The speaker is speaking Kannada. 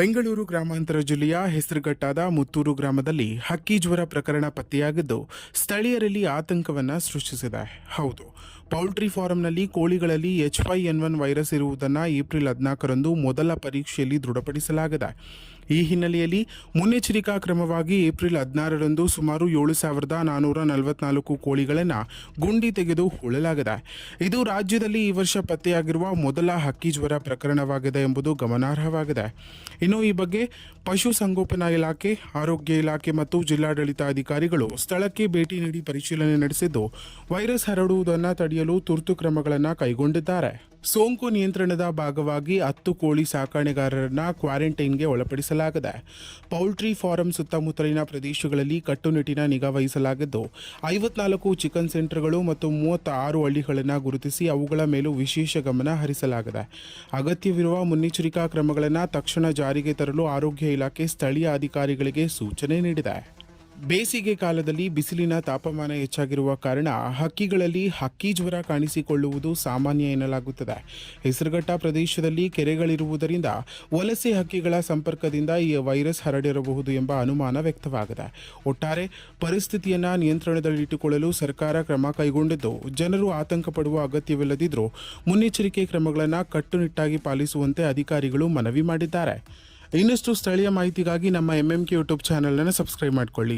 ಬೆಂಗಳೂರು ಗ್ರಾಮಾಂತರ ಜಿಲ್ಲೆಯ ಹೆಸರುಘಟ್ಟಾದ ಮುತ್ತೂರು ಗ್ರಾಮದಲ್ಲಿ ಹಕ್ಕಿ ಜ್ವರ ಪ್ರಕರಣ ಪತ್ತೆಯಾಗಿದ್ದು ಸ್ಥಳೀಯರಲ್ಲಿ ಆತಂಕವನ್ನು ಸೃಷ್ಟಿಸಿದೆ. ಹೌದು, ಪೌಲ್ಟ್ರಿ ಫಾರಂನಲ್ಲಿ ಕೋಳಿಗಳಲ್ಲಿ H5N1 ವೈರಸ್ ಇರುವುದನ್ನು ಏಪ್ರಿಲ್ 14ರಂದು ಮೊದಲ ಪರೀಕ್ಷೆಯಲ್ಲಿ ದೃಢಪಡಿಸಲಾಗಿದೆ. ಈ ಹಿನ್ನೆಲೆಯಲ್ಲಿ ಮುನ್ನೆಚ್ಚರಿಕಾ ಕ್ರಮವಾಗಿ ಏಪ್ರಿಲ್ 16ರಂದು ಸುಮಾರು 7,444 ಕೋಳಿಗಳನ್ನು ಗುಂಡಿ ತೆಗೆದು ಹೂಳಲಾಗಿದೆ. ಇದು ರಾಜ್ಯದಲ್ಲಿ ಈ ವರ್ಷ ಪತ್ತೆಯಾಗಿರುವ ಮೊದಲ ಹಕ್ಕಿ ಜ್ವರ ಪ್ರಕರಣವಾಗಿದೆ ಎಂಬುದು ಗಮನಾರ್ಹವಾಗಿದೆ. ಇನ್ನು ಈ ಬಗ್ಗೆ ಪಶುಸಂಗೋಪನಾ ಇಲಾಖೆ, ಆರೋಗ್ಯ ಇಲಾಖೆ ಮತ್ತು ಜಿಲ್ಲಾಡಳಿತ ಅಧಿಕಾರಿಗಳು ಸ್ಥಳಕ್ಕೆ ಭೇಟಿ ನೀಡಿ ಪರಿಶೀಲನೆ ನಡೆಸಿದ್ದು ವೈರಸ್ ಹರಡುವುದನ್ನು ತಡೆಯಲು ತುರ್ತು ಕ್ರಮಗಳನ್ನು ಕೈಗೊಂಡಿದ್ದಾರೆ. ಸೋಂಕು ನಿಯಂತ್ರಣದ ಭಾಗವಾಗಿ 10 ಕೋಳಿ ಸಾಕಾಣೆಗಾರರನ್ನ ಕ್ವಾರಂಟೈನ್ಗೆ ಒಳಪಡಿಸಲಾಗಿದೆ. ಪೌಲ್ಟ್ರಿ ಫಾರಂ ಸುತ್ತಮುತ್ತಲಿನ ಪ್ರದೇಶಗಳಲ್ಲಿ ಕಟ್ಟುನಿಟ್ಟಿನ ನಿಗಾ ವಹಿಸಲಾಗಿದ್ದು 54 ಚಿಕನ್ ಸೆಂಟರ್ಗಳು ಮತ್ತು 36 ಹಳ್ಳಿಗಳನ್ನು ಗುರುತಿಸಿ ಅವುಗಳ ಮೇಲೂ ವಿಶೇಷ ಗಮನ ಹರಿಸಲಾಗಿದೆ. ಅಗತ್ಯವಿರುವ ಮುನ್ನೆಚ್ಚರಿಕಾ ಕ್ರಮಗಳನ್ನು ತಕ್ಷಣ ಜಾರಿಗೆ ತರಲು ಆರೋಗ್ಯ ಇಲಾಖೆ ಸ್ಥಳೀಯ ಅಧಿಕಾರಿಗಳಿಗೆ ಸೂಚನೆ ನೀಡಿದೆ. ಬೇಸಿಗೆ ಕಾಲದಲ್ಲಿ ಬಿಸಿಲಿನ ತಾಪಮಾನ ಹೆಚ್ಚಾಗಿರುವ ಕಾರಣ ಹಕ್ಕಿಗಳಲ್ಲಿ ಹಕ್ಕಿ ಜ್ವರ ಕಾಣಿಸಿಕೊಳ್ಳುವುದು ಸಾಮಾನ್ಯ ಎನ್ನಲಾಗುತ್ತದೆ. ಹೆಸರುಘಟ್ಟ ಪ್ರದೇಶದಲ್ಲಿ ಕೆರೆಗಳಿರುವುದರಿಂದ ವಲಸೆ ಹಕ್ಕಿಗಳ ಸಂಪರ್ಕದಿಂದ ಈ ವೈರಸ್ ಹರಡಿರಬಹುದು ಎಂಬ ಅನುಮಾನ ವ್ಯಕ್ತವಾಗಿದೆ. ಒಟ್ಟಾರೆ ಪರಿಸ್ಥಿತಿಯನ್ನು ನಿಯಂತ್ರಣದಲ್ಲಿಟ್ಟುಕೊಳ್ಳಲು ಸರ್ಕಾರ ಕ್ರಮ ಕೈಗೊಂಡಿದ್ದು ಜನರು ಆತಂಕ ಪಡುವ ಅಗತ್ಯವಿಲ್ಲದಿದ್ದರೂ ಮುನ್ನೆಚ್ಚರಿಕೆ ಕ್ರಮಗಳನ್ನು ಕಟ್ಟುನಿಟ್ಟಾಗಿ ಪಾಲಿಸುವಂತೆ ಅಧಿಕಾರಿಗಳು ಮನವಿ ಮಾಡಿದ್ದಾರೆ. ಇನ್ನಷ್ಟು ಸ್ಥಳೀಯ ಮಾಹಿತಿಗಾಗಿ ನಮ್ಮ MMK ಯೂಟ್ಯೂಬ್ ಚಾನೆಲ್ ಅನ್ನು ಸಬ್ಸ್ಕ್ರೈಬ್ ಮಾಡಿಕೊಳ್ಳಿ.